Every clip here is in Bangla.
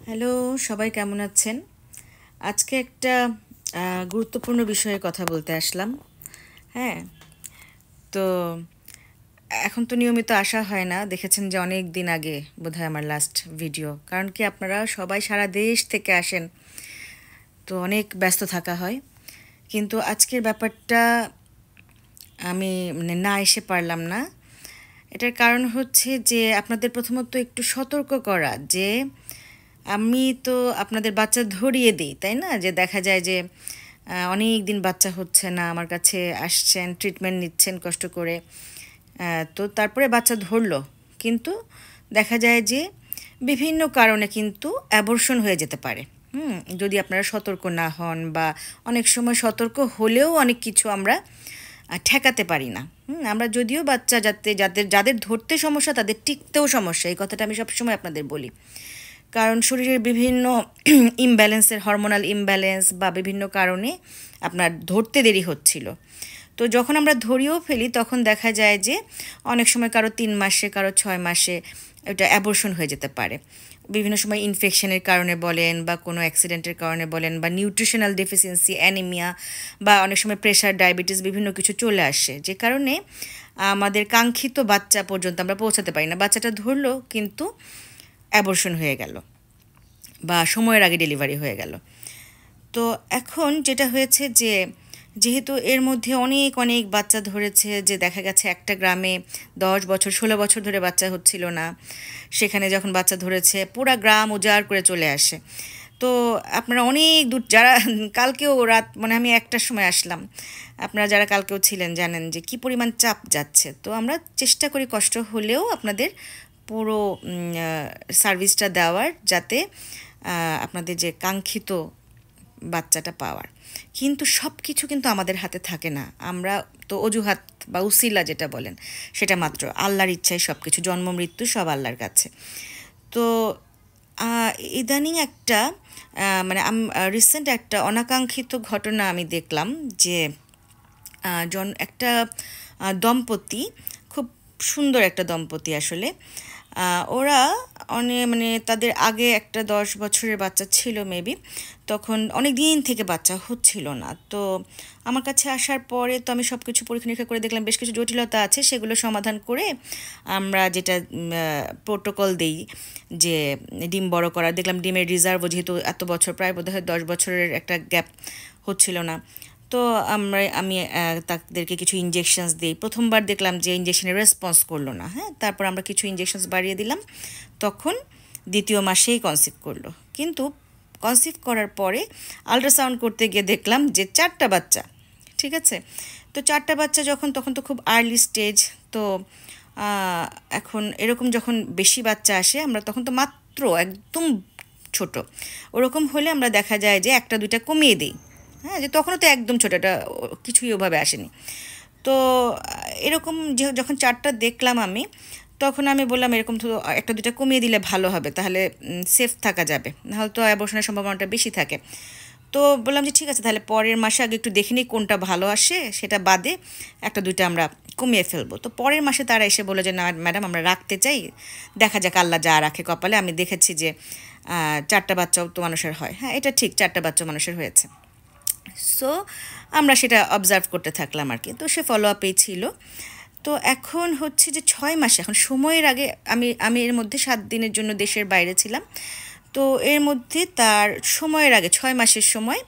হ্যালো, সবাই কেমন আছেন? আজকে একটা গুরুত্বপূর্ণ বিষয়ে কথা বলতে আসলাম। হ্যাঁ, তো এখন তো নিয়মিত আসা হয় না। দেখেছেন যে অনেক দিন আগে বোধহয় আমার লাস্ট ভিডিও। কারণ কি আপনারা সবাই সারা দেশ থেকে আসেন, তো অনেক ব্যস্ত থাকা হয়। কিন্তু আজকের ব্যাপারটা আমি না এসে পারলাম না। এটার কারণ হচ্ছে যে আপনাদের প্রথমত একটু সতর্ক করা যে আমি তো আপনাদের বাচ্চা ধরিয়ে দিই, তাই না? যে দেখা যায় যে অনেক দিন বাচ্চা হচ্ছে না, আমার কাছে আসছেন, ট্রিটমেন্ট নিচ্ছেন কষ্ট করে। তো তারপরে বাচ্চা ধরলো, কিন্তু দেখা যায় যে বিভিন্ন কারণে কিন্তু অ্যাবর্শন হয়ে যেতে পারে। যদি আপনারা সতর্ক না হন, বা অনেক সময় সতর্ক হলেও অনেক কিছু আমরা ঠেকাতে পারি না। আমরা যদিও বাচ্চা যাদের ধরতে সমস্যা তাদের টিকতেও সমস্যা, এই কথাটা আমি সবসময় আপনাদের বলি। কারণ শরীরের বিভিন্ন ইমব্যালেন্সের, হরমোনাল ইমব্যালেন্স বা বিভিন্ন কারণে আপনার ধরতে দেরি হচ্ছিল। তো যখন আমরা ধরিয়েও ফেলি তখন দেখা যায় যে অনেক সময় কারো 3 মাসে, কারো 6 মাসে এটা অ্যাবর্শন হয়ে যেতে পারে। বিভিন্ন সময় ইনফেকশনের কারণে বলেন, বা কোনো অ্যাক্সিডেন্টের কারণে বলেন, বা নিউট্রিশনাল ডেফিসিয়েন্সি, অ্যানিমিয়া, বা অনেক সময় প্রেশার, ডায়াবেটিস বিভিন্ন কিছু চলে আসে, যে কারণে আমাদের কাঙ্ক্ষিত বাচ্চা পর্যন্ত আমরা পৌঁছাতে পারি না। বাচ্চাটা ধরলো কিন্তু অ্যাবর্শন হয়ে গেল, বা সময়ের আগে ডেলিভারি হয়ে গেল। তো এখন যেটা হয়েছে যে যেহেতু এর মধ্যে অনেক অনেক বাচ্চা ধরেছে, যে দেখা গেছে একটা গ্রামে 10 বছর 16 বছর ধরে বাচ্চা হচ্ছিল না, সেখানে যখন বাচ্চা ধরেছে পুরা গ্রাম উজাড় করে চলে আসে। তো আপনারা অনেক দূর যারা কালকেও রাত মানে আমি 1টার সময় আসলাম, আপনারা যারা কালকেও ছিলেন জানেন যে কি পরিমাণ চাপ যাচ্ছে। তো আমরা চেষ্টা করি কষ্ট হলেও আপনাদের পুরো সার্ভিসটা দেওয়ার, যাতে আপনাদের যে কাঙ্ক্ষিত বাচ্চাটা পাওয়ার। কিন্তু সব কিছু কিন্তু আমাদের হাতে থাকে না। আমরা তো অজুহাত বা উসিলা যেটা বলেন, সেটা মাত্র আল্লাহর ইচ্ছায় সব কিছু, জন্ম মৃত্যু সব আল্লাহর কাছে। তো ইদানিং একটা মানে রিসেন্ট একটা অনাকাঙ্ক্ষিত ঘটনা আমি দেখলাম, যে একটা দম্পতি, খুব সুন্দর একটা দম্পতি আসলে। ওরা মানে তাদের আগে একটা 10 বছরের বাচ্চা ছিল মেবি, তখন অনেক দিন থেকে বাচ্চা হচ্ছিল না। তো আমার কাছে আসার পরে তো আমি সব কিছু পরীক্ষা নিরীক্ষা করে দেখলাম বেশ কিছু জটিলতা আছে, সেগুলো সমাধান করে আমরা যেটা প্রোটোকল দেই, যে ডিম বড় করা, দেখলাম ডিমের রিজার্ভও, যেহেতু এত বছর প্রায় বোধহয় 10 বছরের একটা গ্যাপ হচ্ছিল না। তো আমি তাদেরকে কিছু ইনজেকশনস দিই। প্রথমবার দেখলাম যে ইনজেকশনের রেসপন্স করলো না। হ্যাঁ, তারপর আমরা কিছু ইনজেকশনস বাড়িয়ে দিলাম, তখন দ্বিতীয় মাসেই কনসিভ করলো। কিন্তু কনসিভ করার পরে আল্ট্রাসাউন্ড করতে গিয়ে দেখলাম যে 4টা বাচ্চা। ঠিক আছে, তো 4টা বাচ্চা যখন, তখন তো খুব আর্লি স্টেজ। তো এখন এরকম যখন বেশি বাচ্চা আসে, আমরা তখন তো মাত্র একদম ছোট, ওরকম হলে আমরা দেখা যায় যে একটা দুইটা কমিয়ে দিই। হ্যাঁ, যে তখনও তো একদম ছোটো, এটা কিছুই ওভাবে আসেনি। তো এরকম যে যখন 4টা দেখলাম আমি, তখন আমি বললাম এরকম তো একটা দুইটা কমিয়ে দিলে ভালো হবে, তাহলে সেফ থাকা যাবে, নাহলে তো অ্যাবর্শনের সম্ভাবনাটা বেশি থাকে। তো বললাম যে ঠিক আছে, তাহলে পরের মাসে আগে একটু দেখে নিই কোনটা ভালো আসে, সেটা বাদে একটা দুইটা আমরা কমিয়ে ফেলবো। তো পরের মাসে তারা এসে বলে যে না ম্যাডাম, আমরা রাখতে চাই, দেখা যাক আল্লাহ যা রাখে কপালে। আমি দেখেছি যে 4টা বাচ্চাও তো মানুষের হয়। হ্যাঁ, এটা ঠিক, 4টা বাচ্চা মানুষের হয়েছে। সো আমরা সেটা অবজার্ভ করতে থাকলাম আর কি। তো সে ফলো আপেই ছিল। তো এখন হচ্ছে যে 6 মাসে, এখন সময়ের আগে আমি আমি এর মধ্যে 7 দিনের জন্য দেশের বাইরে ছিলাম। তো এর মধ্যে তার সময়ের আগে 6 মাসের সময়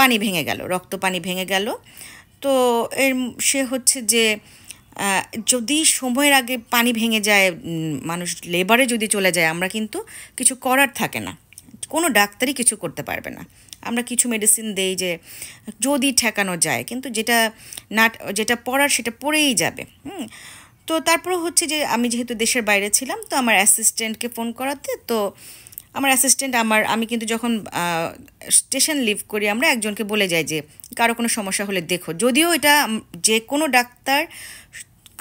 পানি ভেঙে গেল, রক্ত পানি ভেঙে গেল। তো এর সে হচ্ছে যে আহ, যদি সময়ের আগে পানি ভেঙে যায়, মানুষ লেবারে যদি চলে যায়, আমরা কিন্তু কিছু করার থাকে না, কোনো ডাক্তারই কিছু করতে পারবে না। আমরা কিছু মেডিসিন দেই যে যদি ঠেকানো যায়, কিন্তু না যেটা পড়ার সেটা পড়েই যাবে। তো তারপরে হচ্ছে যে আমি যেহেতু দেশের বাইরে ছিলাম, তো আমার অ্যাসিস্ট্যান্টকে ফোন করাতে, তো আমার অ্যাসিস্ট্যান্ট আমি কিন্তু যখন স্টেশন লিভ করি, আমরা একজনকে বলে যাই যে কারো কোনো সমস্যা হলে দেখো। যদিও এটা যে কোনো ডাক্তার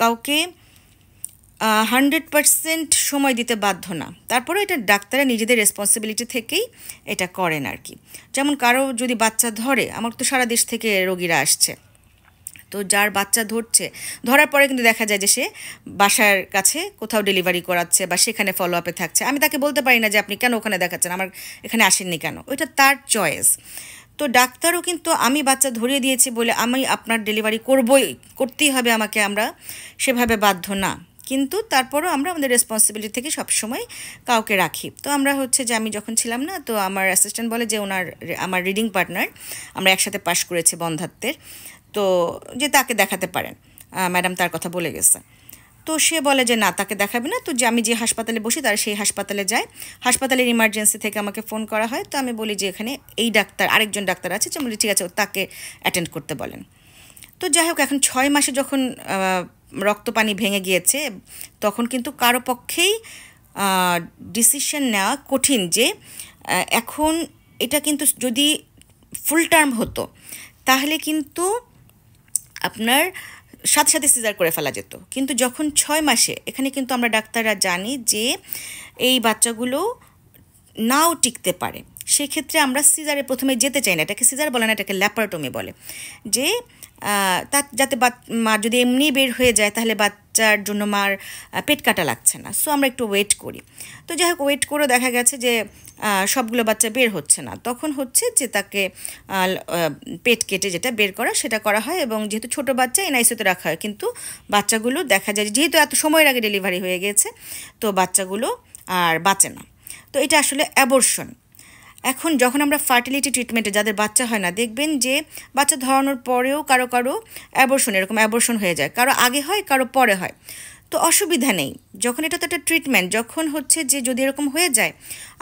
কাউকে 100% সময় দিতে বাধ্য না, তারপরে এটা ডাক্তাররা নিজেদের রেসপন্সিবিলিটি থেকেই এটা করেন আর কি। যেমন কারো যদি বাচ্চা ধরে, আমার তো সারা দেশ থেকে রোগীরা আসছে, তো যার বাচ্চা ধরার পরে কিন্তু দেখা যায় যে সে বাসার কাছে কোথাও ডেলিভারি করাচ্ছে বা সেখানে ফলো আপে থাকছে। আমি তাকে বলতে পারি না যে আপনি কেন ওখানে দেখাচ্ছেন, আমার এখানে আসেননি কেন, ওইটা তার চয়েস। তো ডাক্তারও কিন্তু আমি বাচ্চা ধরিয়ে দিয়েছি বলে আমি আপনার ডেলিভারি করতেই হবে আমাকে, আমরা সেভাবে বাধ্য না। কিন্তু তারপরও আমরা আমাদের রেসপন্সিবিলিটি থেকে সবসময় কাউকে রাখি। তো আমরা হচ্ছে যে আমি যখন ছিলাম না, তো আমার অ্যাসিস্ট্যান্ট বলে যে আমার রিডিং পার্টনার, আমরা একসাথে পাশ করেছি বন্ধাত্বের, তো যে তাকে দেখাতে পারেন, ম্যাডাম তার কথা বলে গেছে। তো সে বলে যে না, তাকে দেখাবে না। তো যে আমি যে হাসপাতালে বসি তারা সেই হাসপাতালে যায়, হাসপাতালের ইমার্জেন্সি থেকে আমাকে ফোন করা হয়। তো আমি বলি যে এখানে এই ডাক্তার, আরেকজন ডাক্তার আছে, যে বলি ঠিক আছে তাকে অ্যাটেন্ড করতে বলেন। তো যাই হোক, এখন 6 মাসে যখন রক্ত পানি ভেঙে গিয়েছে, তখন কিন্তু কারো পক্ষেই ডিসিশন নেওয়া কঠিন যে এখন এটা কিন্তু যদি ফুল টার্ম হতো তাহলে কিন্তু আপনার সাথে সাথে সিজার করে ফেলা যেত। কিন্তু যখন 6 মাসে, এখানে কিন্তু আমরা ডাক্তাররা জানি যে এই বাচ্চাগুলো নাও টিকতে পারে, সেক্ষেত্রে আমরা সিজারে প্রথমে যেতে চাই না। এটাকে সিজার বলে না, এটাকে ল্যাপারটমি বলে। যে তার যাতে মা যদি এমনি বের হয়ে যায় তাহলে বাচ্চার জন্য মার পেট কাটা লাগছে না। সো আমরা একটু ওয়েট করি। তো যাই হোক, ওয়েট করেও দেখা গেছে যে সবগুলো বাচ্চা বের হচ্ছে না। তখন হচ্ছে যে তাকে পেট কেটে যেটা বের করা সেটা করা হয়, এবং যেহেতু ছোট বাচ্চা এনআইসিউতে রাখা হয়। কিন্তু বাচ্চাগুলো দেখা যায় যেহেতু এত সময়ের আগে ডেলিভারি হয়ে গেছে, তো বাচ্চাগুলো আর বাঁচে না। তো এটা আসলে অ্যাবর্শন। এখন যখন আমরা ফার্টিলিটি ট্রিটমেন্টে যাদের বাচ্চা হয় না, দেখবেন যে বাচ্চা ধরানোর পরেও কারো কারো এরকম অ্যাবর্শন হয়ে যায়, কারো আগে হয় কারো পরে হয়। তো অসুবিধা নেই, যখন এটা তো একটা ট্রিটমেন্ট, যখন হচ্ছে যে যদি এরকম হয়ে যায়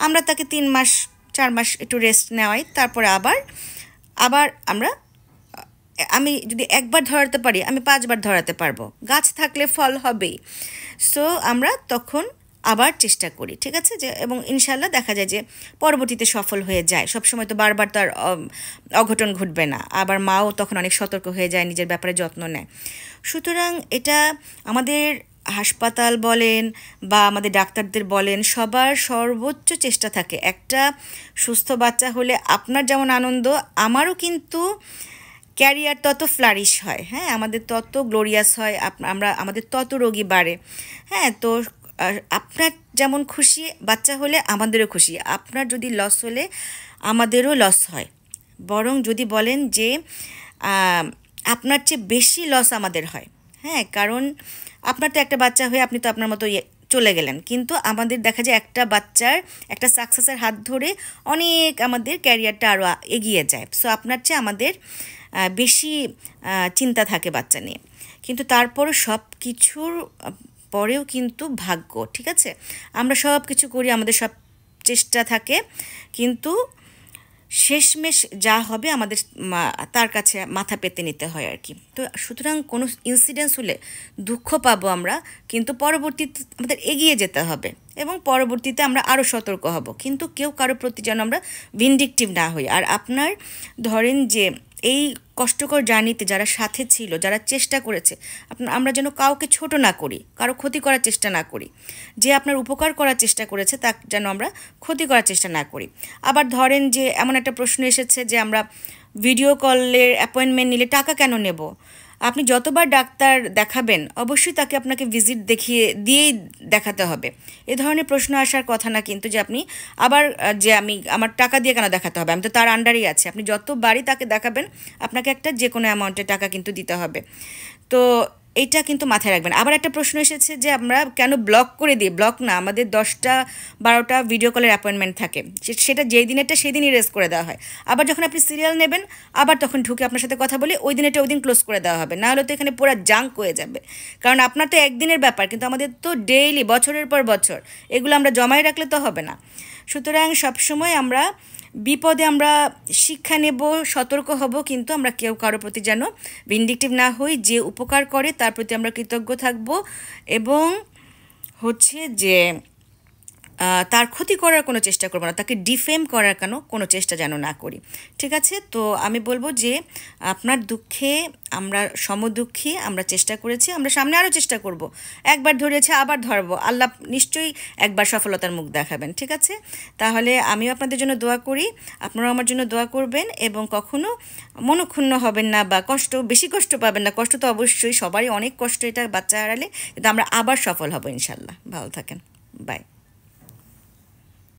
আমরা তাকে 3 মাস 4 মাস একটু রেস্ট নেওয়াই, তারপরে আবার আমরা আমি যদি একবার ধরাতে পারি আমি 5 বার ধরাতে পারবো, গাছ থাকলে ফল হবেই। সো আমরা তখন আবার চেষ্টা করি, ঠিক আছে, যে এবং ইনশাল্লাহ দেখা যায় যে পরবর্তীতে সফল হয়ে যায়। সবসময় তো বারবার তার অঘটন ঘটবে না, আবার মাও তখন অনেক সতর্ক হয়ে যায়, নিজের ব্যাপারে যত্ন নেয়। সুতরাং এটা আমাদের হাসপাতাল বলেন বা আমাদের ডাক্তারদের বলেন, সবার সর্বোচ্চ চেষ্টা থাকে একটা সুস্থ বাচ্চা হলে আপনার যেমন আনন্দ, আমারও কিন্তু ক্যারিয়ার তত ফ্লারিশ হয়, হ্যাঁ, আমাদের তত গ্লোরিয়াস হয়, আমাদের তত রোগী বাড়ে। হ্যাঁ, তো আপনার যেমন খুশি বাচ্চা হলে আমাদেরও খুশি, আপনার যদি লস হলে আমাদেরও লস হয়। বরং যদি বলেন যে আপনার চেয়ে বেশি লস আমাদের হয়। হ্যাঁ, কারণ আপনার তো একটা বাচ্চা হয়ে আপনি তো আপনার মতো চলে গেলেন, কিন্তু আমাদের দেখা যায় একটা বাচ্চার একটা সাকসেসের হাত ধরে অনেক আমাদের ক্যারিয়ারটা আরও এগিয়ে যায়। সো আপনার চেয়ে আমাদের বেশি চিন্তা থাকে বাচ্চা নিয়ে। কিন্তু তারপরও সব কিছুর পরেও কিন্তু ভাগ্য, ঠিক আছে, আমরা সব কিছু করি, আমাদের সব চেষ্টা থাকে, কিন্তু শেষমেশ যা হবে আমাদের তার কাছে মাথা পেতে নিতে হয় আর কি। তো সুতরাং কোনো ইনসিডেন্স হলে দুঃখ পাবো আমরা, কিন্তু পরবর্তীতে আমাদের এগিয়ে যেতে হবে এবং পরবর্তীতে আমরা আরও সতর্ক হব, কিন্তু কেউ কারোর প্রতি যেন আমরা ভিন্ডিকটিভ না হই। আর আপনার ধরেন যে এই কষ্টকর জার্নিতে যারা সাথে ছিল, যারা চেষ্টা করেছে, আমরা যেন কাউকে ছোট না করি, কারো ক্ষতি করার চেষ্টা না করি। যে আপনার উপকার করার চেষ্টা করেছে তা যেন আমরা ক্ষতি করার চেষ্টা না করি। আবার ধরেন যে এমন একটা প্রশ্ন এসেছে যে আমরা ভিডিও কলের অ্যাপয়েন্টমেন্ট নিলে টাকা কেন নেব? আপনি যতবার ডাক্তার দেখাবেন অবশ্যই তাকে আপনাকে ভিজিট দিয়েই দেখাতে হবে। এ ধরনের প্রশ্ন আসার কথা না কিন্তু, যে আপনি আবার যে আমার টাকা দিয়ে কেন দেখাতে হবে, আমি তো তার আন্ডারেই আছি। আপনি যতবারই তাকে দেখাবেন আপনাকে একটা যে কোনো অ্যামাউন্টের টাকা কিন্তু দিতে হবে। তো এইটা কিন্তু মাথায় রাখবেন। আবার একটা প্রশ্ন এসেছে যে আমরা কেন ব্লক করে দিই। ব্লক না, আমাদের 10টা 12টা ভিডিও কলের অ্যাপয়েন্টমেন্ট থাকে, সেটা যেই দিনেরটা সেই দিনই রেজ করে দেওয়া হয়। আবার যখন আপনি সিরিয়াল নেবেন আবার তখন ঢুকে আপনার সাথে কথা বলে ওই দিনেরটা ওই দিন ক্লোজ করে দেওয়া হবে, না হলে তো এখানে পুরো জাঙ্ক হয়ে যাবে। কারণ আপনার তো একদিনের ব্যাপার, কিন্তু আমাদের তো ডেইলি, বছরের পর বছর, এগুলো আমরা জমায় রাখলে তো হবে না। সুতরাং সবসময় আমরা বিপদে আমরা শিক্ষা নেব, সতর্ক হব, কিন্তু আমরা কেউ কারোর প্রতি যেন ভিন্ডিকটিভ না হই। যে উপকার করে তার প্রতি আমরা কৃতজ্ঞ থাকব, এবং হচ্ছে যে তার ক্ষতি করার কোনো চেষ্টা করব না, তাকে ডিফেম করার কোনো চেষ্টা যেন না করি। ঠিক আছে? তো আমি বলবো যে আপনার দুঃখে আমরা সমদুঃখী, আমরা চেষ্টা করেছি, আমরা সামনে আরও চেষ্টা করব। একবার ধরেছে আবার ধরবো, আল্লাহ নিশ্চয়ই একবার সফলতার মুখ দেখাবেন। ঠিক আছে? তাহলে আমিও আপনাদের জন্য দোয়া করি, আপনারাও আমার জন্য দোয়া করবেন, এবং কখনো মনক্ষুণ্ণ হবেন না বা বেশি কষ্ট পাবেন না। কষ্ট তো অবশ্যই, সবারই অনেক কষ্ট এটা বাচ্চা হারালে, কিন্তু আমরা আবার সফল হব ইনশাল্লাহ। ভালো থাকেন, বাই।